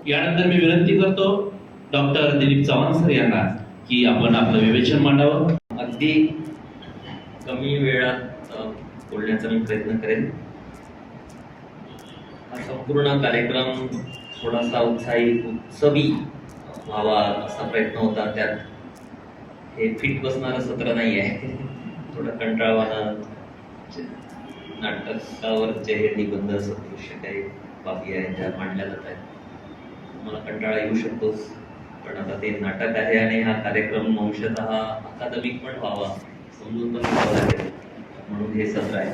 यानंतर मी विनंती करतो डॉक्टर दिलीप चव्हाण सर यांना की आपण आपलं विवेचन मांडावं. अगदी कमी वेळात बोलण्याचा मी प्रयत्न करेन. हा संपूर्ण कार्यक्रम थोडासा उत्सवी व्हावा असा प्रयत्न होता. त्यात हे फिट बसणारं सत्र नाही आहे. थोडं कंटाळवाणं नाटकावरचे हे निबंध सदृश्य काही बाबी आहेत त्या मांडल्या जात आहेत. मला कंटाळा येऊ शकतो, पण आता ते नाटक आहे आणि हा कार्यक्रम अंशतः अकादमिक पण व्हावा समजून पण घ्यावं लागेल, म्हणून हे सत्र आहे.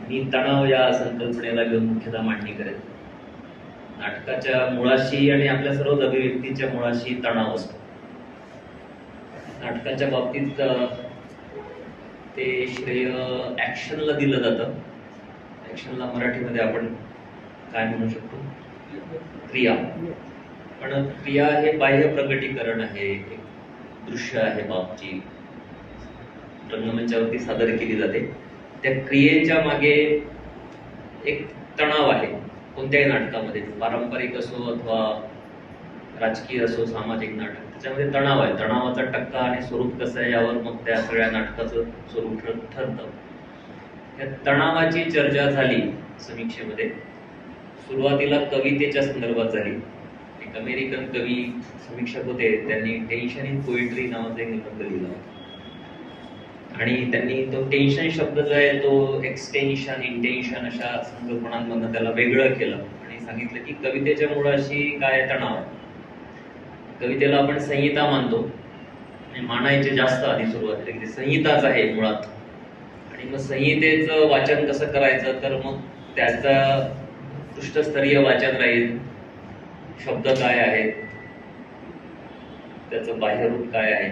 मी तणाव या संकल्पनेला घेऊन मुख्यतः मांडणी करेन. नाटकाच्या मुळाशी आणि आपल्या सर्व अभिव्यक्तीच्या मुळाशी तणाव असतो. नाटकाच्या बाबतीत ते श्रेय ऍक्शनला दिलं जातं. ऍक्शनला मराठीमध्ये आपण काय म्हणू शकतो? क्रिया. पण क्रिया हे बाह्य प्रकटीकरण आहे, एक दृश्य आहे बाबची रंगमंचावरती सादर केली जाते. त्या क्रियेच्या मागे एक तणाव आहे. कोणत्याही नाटकामध्ये, पारंपरिक असो अथवा राजकीय असो, सामाजिक नाटक, त्याच्यामध्ये तणाव आहे. तणावाचा टक्का आणि स्वरूप कसं आहे यावर मग त्या सगळ्या नाटकाचं स्वरूप ठरतं. या तणावाची चर्चा झाली समीक्षेमध्ये. सुरुवातीला कवितेच्या संदर्भात झाली. एक अमेरिकन कवी समीक्षक होते, त्यांनी टेन्शन इन पोएट्री नावाचा एक निबंध लिहिला आणि त्यांनी तो टेन्शन शब्द जो आहे तो एक्सटेन्शन, इंटेन्शन अशा संकल्पनांमधून त्याला वेगळं केलं आणि सांगितलं की कवितेच्या मुळाशी काय तणाव आहे. कवितेला आपण संहिता मानतो आणि मानायचे जास्त आधी सुरुवातीला की संहिताच आहे मुळात. आणि मग संहितेचं वाचन कसं करायचं, तर मग त्याचा पृष्ठस्तरीय वाचन राहील. शब्द काय आहेत, त्याचं बाह्यरूप काय आहे,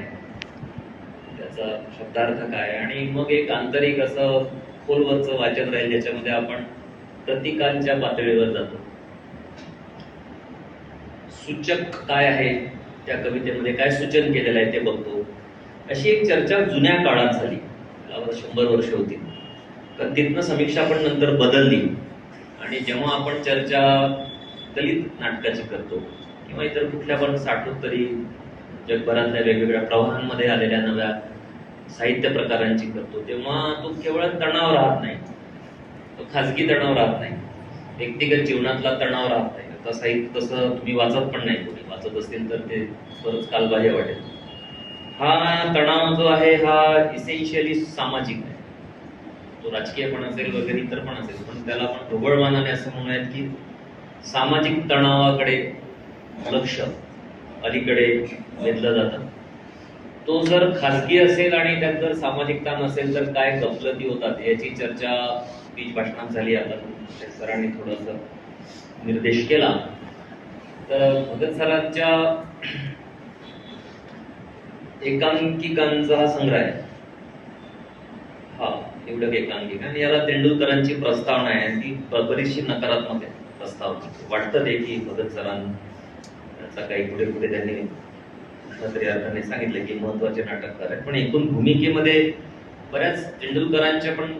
त्याचा शब्दार्थ काय, आणि मग एक आंतरिक असं खोलवरचं वाचन राहील ज्याच्यामध्ये आपण प्रतीकांच्या पातळीवर जातो. सूचक काय आहे, त्या कवितेमध्ये काय सूचन केलेलं आहे ते बघतो. अशी एक चर्चा जुन्या काळात झाली, 100 वर्ष होती. तर तिथनं समीक्षा पण नंतर बदलली आणि जेव्हा आपण चर्चा दलित नाटकाची करतो किंवा इतर कुठल्या पण 60 जगभरातल्या वेगवेगळ्या प्रवाहांमध्ये आलेल्या नव्या साहित्य प्रकारांची करतो, तेव्हा तो केवळ तणाव राहत नाही, तो खाजगी तणाव राहत नाही, व्यक्तिगत जीवनातला तणाव राहत नाही. आता साहित्य तसं तुम्ही वाचत पण नाही, कोणी वाचत असतील तर ते बरंच कालबाह्य वाटेल. हा तणाव जो आहे हा इसेन्शियली सामाजिक आहे. तो राजकीय पण असेल वगैरे इतर पण असेल, पण त्याला आपण ढोबळमानाने असं म्हणूयात की सामाजिक तणावाकडे लक्ष अलीकडे वेधलं जातं. तो जर खाजगी असेल आणि त्यात जर सामाजिकता नसेल तर काय गफलती होतात याची चर्चा बीज भाषणात झाली. आता सरांनी थोडंसं निर्देश केला. तर भगत सरांच्या एकांकिकांचा हा संग्रह आहे. हा एवढं एकांकिक, आणि याला तेंडुलकरांची प्रस्तावना आहे. ती बरीचशी नकारात्मक आहे प्रस्तावना. वाटतं ते की भगत सरांचा काही पुढे पुढे त्यांनी कुठल्या तरी अर्थाने सांगितलं की महत्वाचे नाटककार आहेत, पण एकूण भूमिकेमध्ये बऱ्याच तेंडुलकरांच्या पण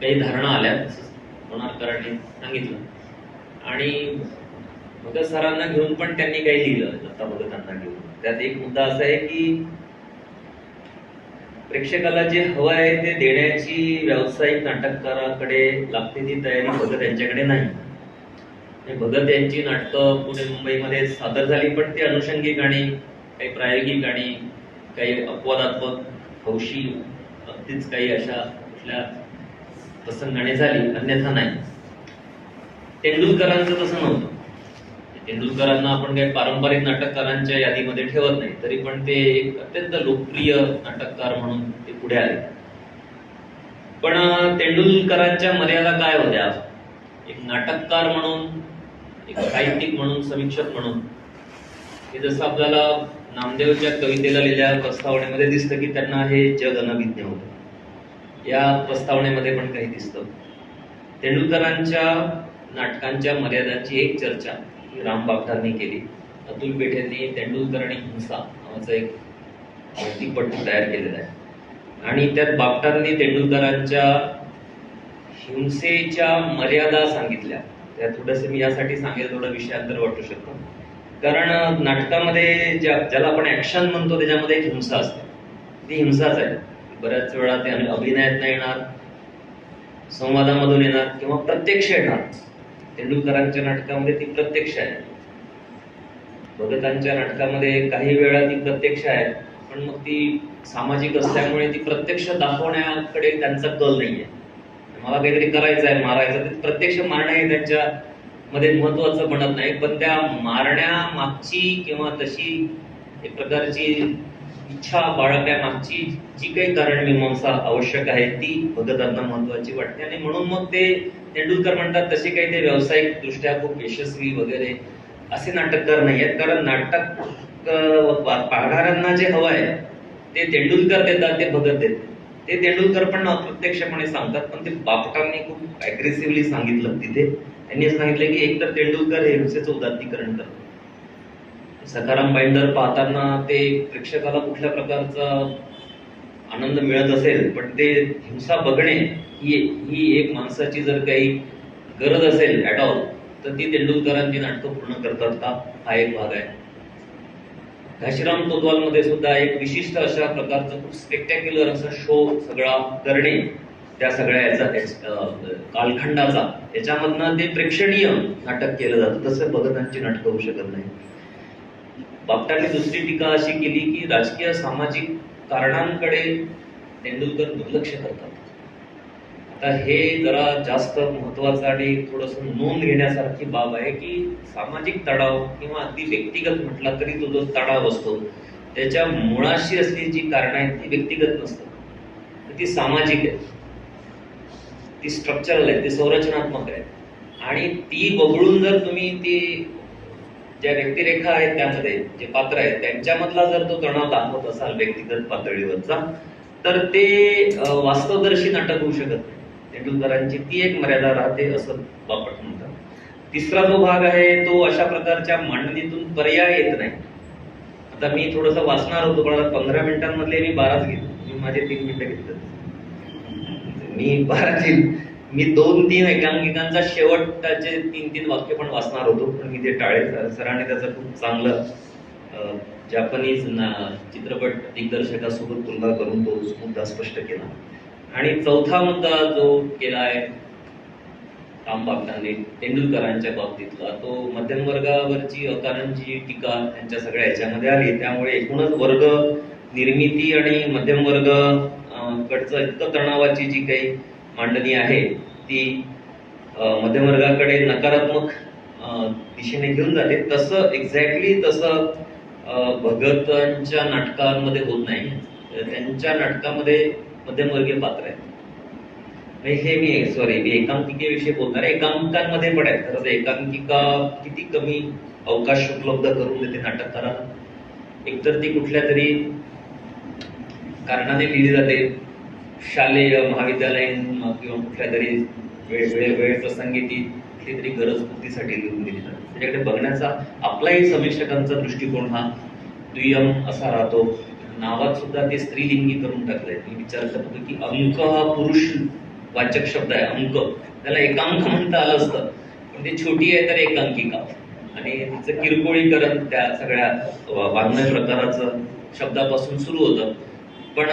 काही धारणा आल्या, होणारकरांनी सांगितलं. आणि भगत सरांना घेऊन पण त्यांनी काही लिहिलं, दत्ता भगतांना घेऊन. त्यात एक मुद्दा असा आहे की प्रेक्षकाला जे हवं आहे ते देण्याची व्यावसायिक नाटककाराकडे लागते ती तयारी भगत यांच्याकडे नाही. भगत यांची नाटकं पुणे मुंबईमध्ये सादर झाली, पण ती अनुषंगिक आणि काही प्रायोगिक आणि काही अपवादात्मक हौशी अगदीच काही अशा कुठल्या प्रसंगाने झाली, अन्यथा नाही. तेंडुलकरांचं तसं नव्हतं. तेंडुलकरांना आपण काही पारंपरिक नाटककारांच्या यादीमध्ये ठेवत नाही, तरी पण ते एक अत्यंत लोकप्रिय नाटककार म्हणून ते पुढे आले. पण तेंडुलकरांच्या मर्यादा काय होत्या? एक नाटककार म्हणून, एक साहित्यिक म्हणून, समीक्षक म्हणून, हे जसं आपल्याला नामदेवच्या कवितेला लिहिलेल्या प्रस्तावनेमध्ये दिसतं की त्यांना हे जग अनभिज्ञ होतं. या प्रस्तावनेमध्ये पण काही दिसतं. तेंडुलकरांच्या नाटकांच्या मर्यादांची एक चर्चा राम बागठांनी केली. अतुल पेठेंनी तेंडुलकर आणि हिंसा नावाचं एक माहितीपट तयार केलेला आहे, आणि त्यात बागठांनी तेंडुलकरांच्या हिंसेच्या मर्यादा सांगितल्या. त्या थोडंसं मी यासाठी सांगेल, थोडं विषयांतर वाटू शकतो. कारण नाटकामध्ये ज्याला आपण ऍक्शन म्हणतो त्याच्यामध्ये एक हिंसा असते, ती हिंसाच आहे. बऱ्याच वेळा ते अभिनयात येणार, संवादामधून येणार किंवा प्रत्यक्ष येणार. तेंडुलकरांच्या नाटकामध्ये ती प्रत्यक्ष आहे, भगतांच्या नाटकामध्ये काही वेळा ती प्रत्यक्ष आहे, पण मग ती सामाजिक असल्यामुळे ती प्रत्यक्ष दाखवण्याकडे त्यांचा कल नाहीये. मला काहीतरी करायचं आहे, मारायचं, ते प्रत्यक्ष मारणं हे त्यांच्या मध्ये महत्वाचं बनत नाही, पण त्या मारण्यामागची किंवा तशी एक प्रकारची इच्छा बाळगण्यामागची जी काही कारण मीमांसा आवश्यक आहे ती भगतांना महत्वाची वाटते. आणि म्हणून मग ते तेंडुलकर म्हणतात तसे काही ते व्यावसायिक दृष्ट्या खूप यशस्वी वगैरे असे नाटककार नाही आहेत. कारण नाटक पाहणाऱ्यांना जे हवं आहे ते तेंडुलकर देतात, ते भगत देतात. ते तेंडुलकर पण अप्रत्यक्षपणे सांगतात, पण ते बापटांनी खूप अग्रेसिव्हली सांगितलं तिथे. त्यांनी सांगितलं की एकतर तेंडुलकर हे हिंसेचं उदात्तीकरण करतात. सखाराम बाइंडर पाहताना ते प्रेक्षकाला कुठल्या प्रकारचा आनंद मिळत असेल, पण ते हिंसा बघणे ही एक माणसाची जर काही गरज असेल ऍट ऑल, तर ती तेंडुलकरांची नाटकं पूर्ण करतात का, हा एक भाग आहे. घाशीराम कोतवाल मध्ये सुद्धा एक विशिष्ट अशा प्रकारचं खूप स्पेक्टॅक्युलर असा शो सगळा करणे, त्या सगळ्या याचा कालखंडाचा, याच्यामधनं ते प्रेक्षणीय नाटक केलं जातं. तसं भगतांची नाटकं होऊ शकत नाही. बापटांनी दुसरी टीका अशी केली की राजकीय सामाजिक कारणांकडे तेंडुलकर दुर्लक्ष करतात. आता हे जरा जास्त महत्वाचं आणि थोडस नोंद घेण्यासारखी बाब आहे की सामाजिक तणाव किंवा अगदी व्यक्तिगत म्हटला तरी तो जो तणाव असतो त्याच्या मुळाशी असलेली जी कारण आहेत ती व्यक्तिगत नसतात, ती सामाजिक आहे, ती स्ट्रक्चरल आहे, ती संरचनात्मक आहे. आणि ती वगळून जर तुम्ही ती ज्या व्यक्तिरेखा आहेत त्यामध्ये जे पात्र आहेत त्यांच्यामधला जर तो तणाव दाखवत असाल व्यक्तिगत पातळीवरचा, तर ते वास्तवदर्शी नाटक होऊ शकत नाही. तेंडुलकरांची ती एक मर्यादा राहते असं बापट म्हणतात. तिसरा जो भाग आहे तो अशा प्रकारच्या मांडणीतून पर्याय येत नाही. आता मी थोडस वाचणार होतो, पण 15 मिनिटांमधले मी 12च घेतले. मी माझे 3 मिनिटं घेतले. मी 2-3 एकांकिकांचा शेवटचे 3-3 वाक्य पण वाचणार होतो, पण मी ते टाळे. सरांनी त्याचं खूप चांगलं जपानीज चित्रपट दिग्दर्शकासोबत तुलना करून तो मुद्दा स्पष्ट केला. आणि चौथा मुद्दा जो केलाय राम बापटांनी तेंडुलकरांच्या बाबतीतला, तो मध्यम वर्गावरची अकारांची टीका त्यांच्या सगळ्या ह्याच्यामध्ये आली. त्यामुळे एकूणच वर्ग निर्मिती आणि मध्यम वर्ग कडचं इतकं तणावाची जी काही मांडणी आहे ती मध्यमवर्गाकडे नकारात्मक दिशेने घेऊन जाते. तसं एक्झॅक्टली तसं भगतांच्या नाटकांमध्ये होत नाही. त्यांच्या नाटकामध्ये मध्यमवर्गीय पात्र आहेत. हे मी एकांकिकेविषयी बोलणार आहे. एकांकिकांमध्ये पण आहे. खरं तर एकांकिका किती कमी अवकाश उपलब्ध करून देते नाटककारांना. एकतर ती कुठल्या तरी कारणाने लिहिली जाते, शालेय महाविद्यालयीन किंवा कुठल्या तरी वेळ प्रसंगी ती कुठली तरी गरज पूर्तीसाठी लिहून दिली जाते. त्याच्याकडे बघण्याचा आपलाही समीक्षकांचा दृष्टिकोन हा दुय्यम असा राहतो. नावात सुद्धा ते स्त्रीलिंगी करून टाकलंय. मी विचार करतो की अंक हा पुरुष वाचक शब्द आहे. अंक, त्याला एकांक म्हणता आलं असतं, पण ती छोटी आहे तर एकांकिका. आणि तिचं किरकोळीकरण त्या सगळ्या वाङ्मय प्रकाराचं शब्दापासून सुरू होतं. पण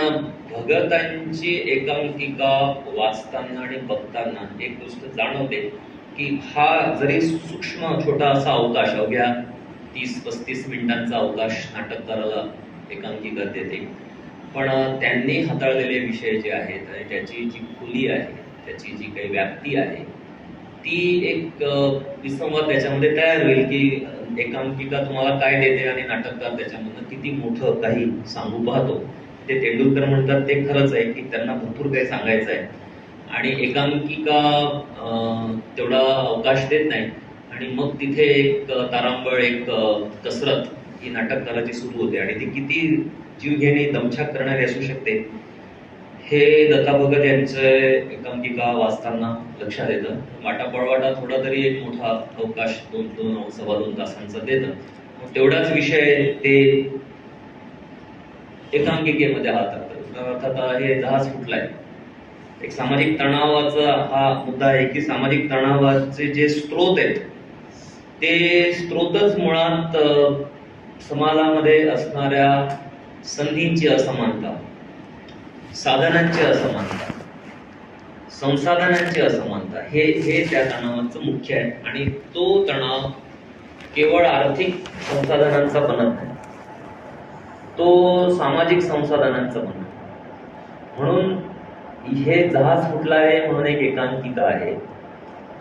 भगतांची एकांकिका वाचताना आणि बघताना एक गोष्ट जाणवते की हा जरी सूक्ष्म छोटा असा अवकाश, अवघ्या 30-35 मिनिटांचा अवकाश नाटककाराला एकांकिका देते, पण त्यांनी हाताळलेले विषय जे आहेत आणि त्याची जी खोली आहे, त्याची जी काही व्याप्ती आहे, ती एक विसंवाद त्याच्यामध्ये तयार होईल की एकांकिका तुम्हाला काय देते आणि नाटककार त्याच्यामधनं किती मोठं काही सांगू पाहतो. ते तेंडुलकर म्हणतात ते खरंच आहे की त्यांना भरपूर काही सांगायचं आहे आणि एकांकिका तेवढा अवकाश देत नाही. आणि मग तिथे एक तारांबळ, एक कसरत ही नाटककाराची सुरू होते आणि ती किती जीवघेणी दमछाक करणारी असू शकते हे दत्ता भगत यांचे एकांकिका वाचताना लक्षात येतं. वाटापळवाटा थोडा तरी एक मोठा अवकाश 2-2-2.25 तासांचा देतं. तेवढाच विषय ते एकांकिकेमध्ये हाताळतात. अर्थात हे जहाज फुटलाय, एक सामाजिक तणावाचा हा मुद्दा आहे की सामाजिक तणावाचे जे स्रोत आहेत ते स्रोतच मुळात समाजामध्ये असणाऱ्या संधींची असमानता, साधनांची असमानता, संसाधनांची असमानता हे त्या तणावाचं मुख्य आहे. आणि तो तणाव केवळ आर्थिक संसाधनांचा बनत नाही, तो सामाजिक संसाधनांचा बनत. म्हणून हे जहाज फुटलं आहे म्हणून एक एकांकिका आहे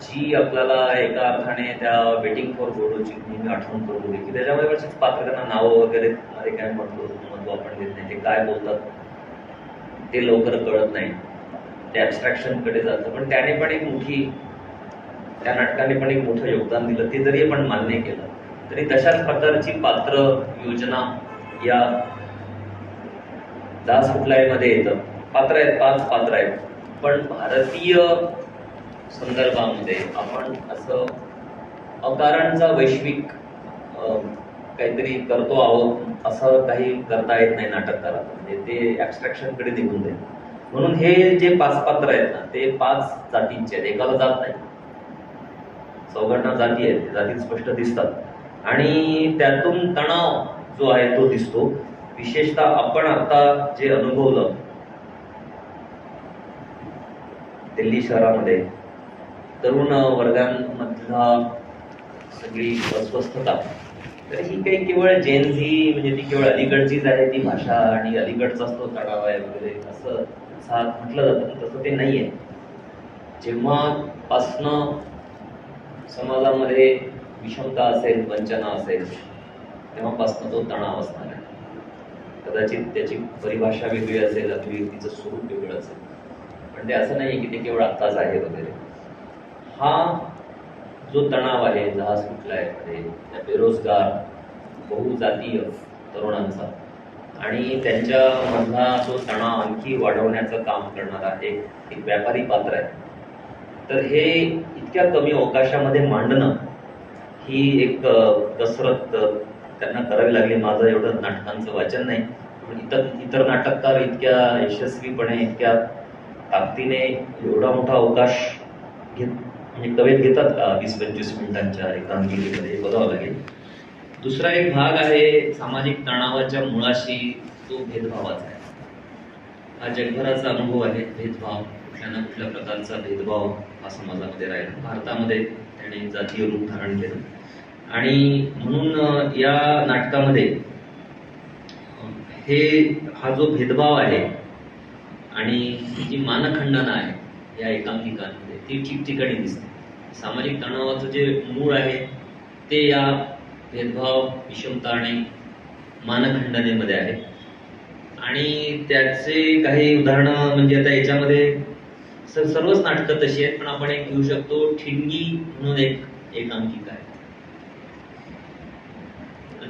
जी आपल्याला एका अर्थाने त्या वेटिंग फॉर गोडोची नेहमी आठवण करून देते की त्याच्यामध्ये वर्षीच पात्रकांना नावं वगैरे अरे काय महत्व आपण देत नाही, ते काय बोलतात ते लवकर कळत नाही, ते ऍबस्ट्रॅक्शन कडे जातं. पण त्याने पण एक मोठी, त्या नाटकाने पण एक मोठं योगदान दिलं. ते जरी आपण मान्य केलं तरी तशाच प्रकारची पात्र योजना या दास कुठलाय मध्ये येतं. पात्र आहेत, 5 पात्र आहेत, पण भारतीय संदर्भामध्ये आपण असं अकारणचा वैश्विक काहीतरी करतो आहोत असं काही करता येत नाही नाटककाराला. म्हणजे ते ऍबस्ट्रॅक्शन कडे निघून जाईल. म्हणून हे जे 5 पात्र आहेत ना ते 5 जातींचे आहेत, एकाला जात नाही. चौघांना जाती आहेत, जाती स्पष्ट दिसतात आणि त्यातून तणाव जो आहे तो दिसतो. विशेषतः आपण आता जे अनुभवलं दिल्ली शहरामध्ये तरुण वर्गांमधला सगळी अस्वस्थता, तर ही काही केवळ जेनझी म्हणजे ती केवळ अलीकडचीच आहे ती भाषा आणि अलीकडचाच तो तणाव आहे वगैरे असं म्हटलं जातं. तसं ते नाहीये. जेव्हापासनं समाजामध्ये विषमता असेल, वंचना असेल, तेव्हापासून तो तणाव असणार आहे. कदाचित त्याची परिभाषा वेगळी असेल, अभिव्यक्तीचं स्वरूप वेगळं असेल, पण ते असं नाही की ते केवळ आत्ताच आहे वगैरे. हा जो तणाव आहे जहाज कुठला आहे त्या बेरोजगार बहुजातीय तरुणांचा आणि त्यांच्या मधला तो तणाव आणखी वाढवण्याचं काम करणारा एक व्यापारी पात्र आहे. तर हे इतक्या कमी अवकाशामध्ये मांडणं ही एक कसरत त्यांना करावी लागली. माझं एवढं नाटकांचं वाचन नाही, पण इतर नाटककार इतक्या यशस्वीपणे, इतक्या ताकदीने एवढा मोठा अवकाश म्हणजे कवेत घेतात का 20-25 मिनिटांच्या एकांकिकेमध्ये, बघावं लागेल. दुसरा एक भाग आहे सामाजिक तणावाच्या मुळाशी तो भेदभावाचा आहे. हा जगभराचा अनुभव आहे. भेदभाव, कुठल्या ना कुठल्या प्रकारचा भेदभाव हा समाजामध्ये राहिला. भारतामध्ये त्याने जातीय रूप धारण केलं आणि म्हणून या नाटकामध्ये हा जो भेदभाव आहे आणि जी मानखंडना आहे या एकांकिकांमध्ये ती ठिकठिकाणी दिसते. सामाजिक तणावाचं जे मूळ आहे ते या भेदभाव, विषमता आणि मानखंडनेमध्ये आहे. आणि त्याचे काही उदाहरणं म्हणजे आता याच्यामध्ये सर्वच नाटकं तशी आहेत, पण आपण एक घेऊ शकतो. ठिणगी म्हणून एक एकांकिका आहे.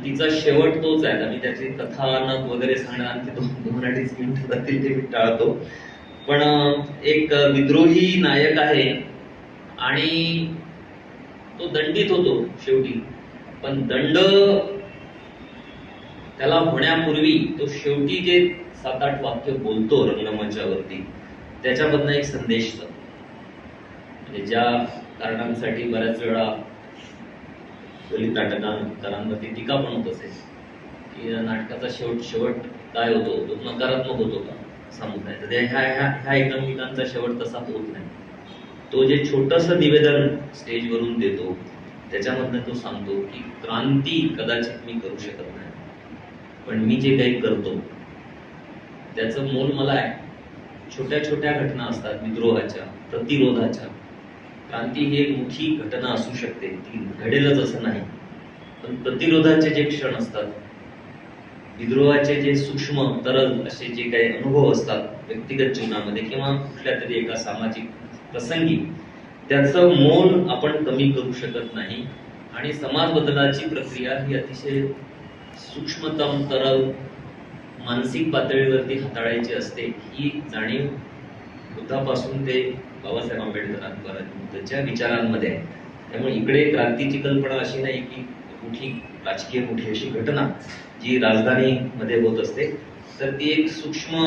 तिचा शेवट तोच आहे. आम्ही त्याची कथानक वगैरे सांगणार आणखी 2-2.5 मिनिटं जातील ते मी टाळतो. पण एक विद्रोही नायक आहे आणि तो दंडित होतो शेवटी, पण दंड त्याला होण्यापूर्वी तो शेवटी जे 7-8 वाक्य बोलतो रंगमंचावरती त्याच्यामधनं एक संदेश जातो. म्हणजे ज्या कारणांसाठी बऱ्याच वेळा दलित नाटकांवरती टीका पण होत असेल की नाटकाचा शेवट काय होतो, तो नकारात्मक होतो का सांगत नाही. तर ह्या एकांकिकांचा शेवट तसा होत नाही. तो जे छोटंसं निवेदन स्टेजवरून देतो त्याच्यामधनं तो सांगतो की क्रांती कदाचित मी करू शकत नाही, पण मी जे काही करतो त्याचं मोल मला आहे. छोट्या छोट्या घटना असतात विद्रोहाच्या, प्रतिरोधाच्या. क्रांती ही एक मोठी घटना असू शकते, ती घडेलच असं नाही, पण प्रतिरोधाचे जे क्षण असतात, विद्रोहाचे जे सूक्ष्म तरल असे जे काही अनुभव असतात व्यक्तिगत जीवनामध्ये किंवा कुठल्या तरी एका सामाजिक प्रसंगी, त्याचं मोल आपण कमी करू शकत नाही. आणि समाज बदलाची प्रक्रिया ही अतिशय सूक्ष्मतम तरल मानसिक पातळीवरती हाताळायची असते. ही जाणीव बुद्धापासून ते बाबासाहेब आंबेडकरांच्या विचारांमध्ये आहे. त्यामुळे इकडे क्रांतीची कल्पना अशी नाही की मोठी राजकीय मोठी अशी घटना जी राजधानीमध्ये होत असते, तर ती एक सूक्ष्म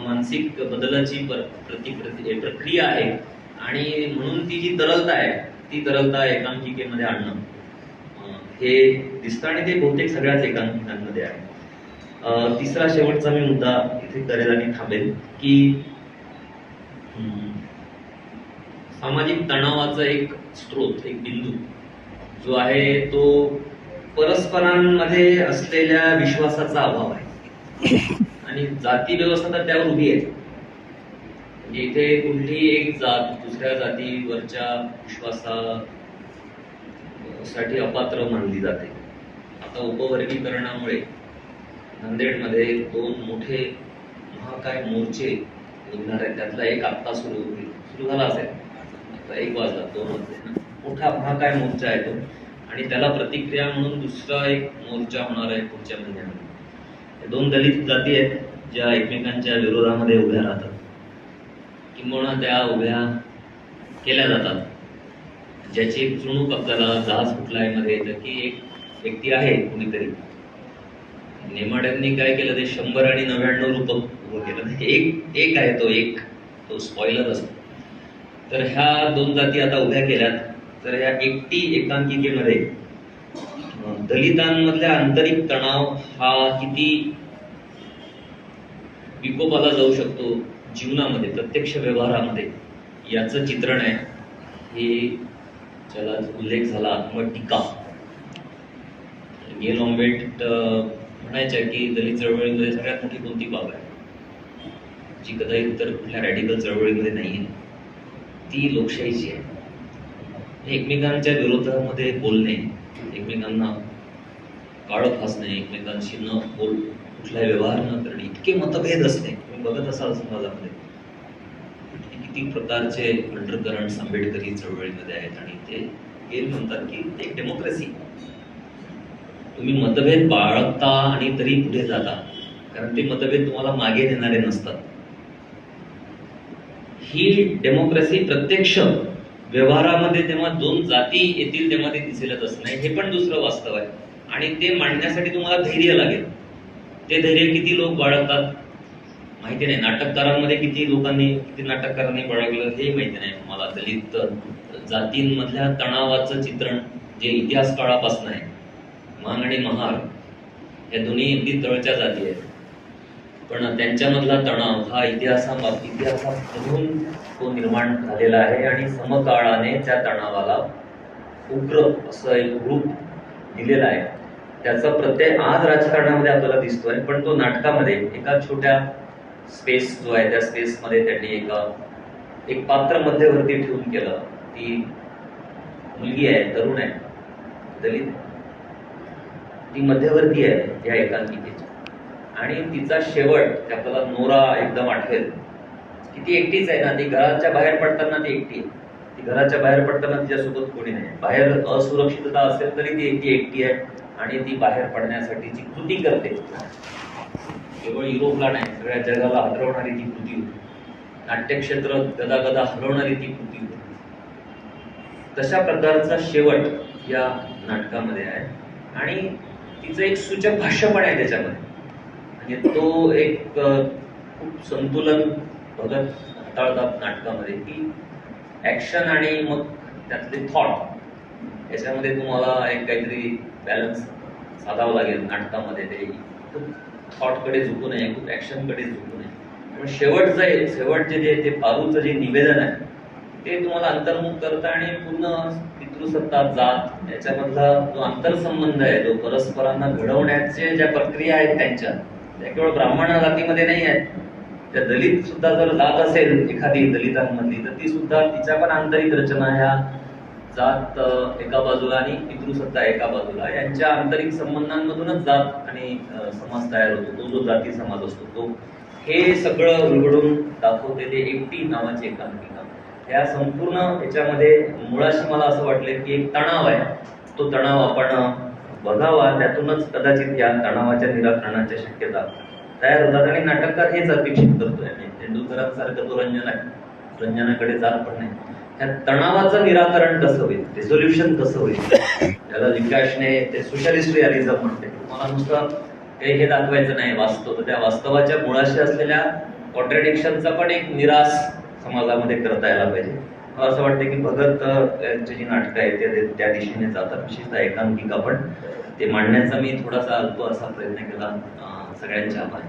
मानसिक बदलाची प्रक्रिया आहे आणि म्हणून ती जी तरलता आहे ती तरलता एकांकिकेमध्ये आणणं हे दिसतं आणि ते बहुतेक सगळ्याच एकांकिकांमध्ये आहे. तिसरा शेवटचा मी मुद्दा इथे करेल आणि थांबेल की सामाजिक तणावाचा एक स्रोत, एक बिंदू जो आहे तो परस्परांमध्ये असलेल्या विश्वासाचा अभाव आहे आणि जाती व्यवस्था तर त्यावर उभी आहे. म्हणजे इथे कुठलीही एक जात दुसऱ्या जातीवरच्या विश्वासासाठी अपात्र मानली जाते. आता उपवर्गीकरणामुळे नांदेडमध्ये 2 मोठे महाकाय मोर्चे निघणार आहेत. त्यातला एक आत्ता सुरू झाला असेल, आता 1 वाजला 2 वाजले ना. मोठा महाकाय मोर्चा आहे तो आणि त्याला प्रतिक्रिया म्हणून दुसरा एक मोर्चा होणार आहे पुढच्या महिन्यामध्ये. 2 दलित जाती आहेत ज्या एकमेकांच्या विरोधामध्ये उभ्या राहतात, किंबहुना त्या उभ्या केल्या जातात. ज्याची एक चुणूक आपल्याला जहाज कुठलाय मध्ये येतं की एक व्यक्ती आहे कुणीतरी, नेमाड्यांनी काय केलं ते 100 आणि 99 रूपक उभं केलं. एक आहे तो स्पॉइलर असतो. तर ह्या 2 जाती आता उभ्या केल्यात. तर ह्या एकटी एकांकिकेमध्ये दलितांमधल्या आंतरिक तणाव हा किती विकोपाला जाऊ शकतो जीवनामध्ये, प्रत्यक्ष व्यवहारामध्ये, याचं चित्रण आहे. हे ज्याला उल्लेख झाला आत्मटीका. गेल ऑम्वेट म्हणायच्या की दलित चळवळीमध्ये सगळ्यात मोठी कोणती बाब आहे जी कदाचित इतर कुठल्या रॅडिकल चळवळीमध्ये नाहीये, ती लोकशाहीची आहे. एकमेकांच्या विरोधामध्ये बोलणे, एकमेकांना काळं फासणे, एकमेकांशी न बोल कुठलाही व्यवहार न करणे, इतके मतभेद असणे. तुम्ही बघत असाल समाजामध्ये किती प्रकारचे अंडरकरंट्स आंबेडकरी चळवळीमध्ये आहेत आणि ते गेल म्हणतात की एक डेमोक्रेसी. तुम्ही मतभेद बाळगता आणि तरी पुढे जाता, कारण ते मतभेद तुम्हाला मागे नेणारे नसतात. ही डेमोक्रेसी प्रत्यक्ष व्यवहारामध्ये तेव्हा 2 जाती येतील तेव्हा ते दिसेलच असं नाही. हे पण दुसरं वास्तव आहे आणि ते मांडण्यासाठी तुम्हाला धैर्य लागेल. ते धैर्य किती लोक बाळगतात माहिती नाही. नाटककारांमध्ये किती नाटककारांनी बाळगलं हे माहिती नाही मला. दलित जातींमधल्या तणावाचं चित्रण जे इतिहास काळापासून आहे, मांग आणि महार या दोन्ही अगदी तळच्या जाती आहेत, पण त्यांच्यामधला तणाव हा इतिहासामधून तो निर्माण झालेला आहे आणि समकाळाने त्या तणावाला उग्र असं एक रूप दिलेलं आहे. त्याचा प्रत्यय आज राजकारणामध्ये आपल्याला दिसतोय, पण तो नाटकामध्ये एका छोट्या स्पेस जो आहे त्या स्पेसमध्ये त्यांनी एक पात्र मध्यवर्ती ठेवून केलं. ती मुलगी आहे, तरुण आहे, दलित, ती मध्यवर्ती आहे या एकांकिकेची आणि तिचा शेवट आपल्याला नोरा एकदम आठवेल की ती एकटीच आहे ना. ती घराच्या बाहेर पडताना ती एकटी आहे. ती घराच्या बाहेर पडताना तिच्यासोबत कोणी नाही. बाहेर असुरक्षितता असेल तरी ती एकटी आहे आणि ती बाहेर पडण्यासाठीची कृती करते. केवळ युरोपला नाही, सगळ्या जगाला हलवणारी ती कृती होती. नाट्यक्षेत्र गदागदा हलवणारी ती कृती होती. तशा प्रकारचा शेवट या नाटकामध्ये आहे आणि तिचं एक सूचक भाष्य पण आहे त्याच्यामध्ये. म्हणजे तो एक खूप संतुलन बघत हाताळतात नाटकामध्ये की ऍक्शन आणि मग त्यातले थॉट याच्यामध्ये तुम्हाला एक काहीतरी बॅलन्स साधावं लागेल नाटकामध्ये. ते खूप थॉटकडे झुकू नये, खूप ऍक्शनकडे झुकू नये. पण शेवट जे ते पारूचं जे निवेदन आहे ते तुम्हाला अंतर्मुख करतं आणि पूर्ण पितृसत्ता जात याच्यामधला जो आंतरसंबंध आहे, जो परस्परांना घडवण्याचे ज्या प्रक्रिया आहेत त्या केवळ ब्राह्मण जातीमध्ये नाही आहेत. त्या दलित सुद्धा जर जात असेल एखादी दलितांमधली तर ती सुद्धा तिच्या पण आंतरिक रचना ह्या जात एका बाजूला आणि पितृसत्ता एका बाजूला यांच्या आंतरिक संबंधांमधूनच जात आणि समाज तयार होतो. तो जो जाती समाज असतो तो हे सगळं उलगडून दाखवते ते एकटी नावाची एकांकिका. या संपूर्ण याच्यामध्ये मुळाशी मला असं वाटलं की एक तणाव आहे. तो तणाव आपण बघावा, त्यातूनच कदाचित या तणावाच्या निराकरणाच्या शक्यता तयार होतात आणि नाटककार हेच अपेक्षित करतोय. तेंडुलकरांसारखं तो रंजन आहे, रंजनाकडे जात पण नाही. त्या तणावाचं निराकरण कसं होईल, रिझोल्युशन कसं होईल, त्याला विकासने ते सोशलिस्ट रिअलिझम म्हणते. तुम्हाला नुसतं हे दाखवायचं नाही वास्तव, तर त्या वास्तवाच्या मुळाशी असलेल्या कॉन्ट्रडिक्शनचा पण एक निराश समाजामध्ये करता यायला पाहिजे. मला असं वाटतं की भगत यांची जी नाटकं आहेत ते त्या दिशेने जातात. विशेषतः एकांकिका पण ते मांडण्याचा मी थोडासा अल्प असा प्रयत्न केला. सगळ्यांचे आभार.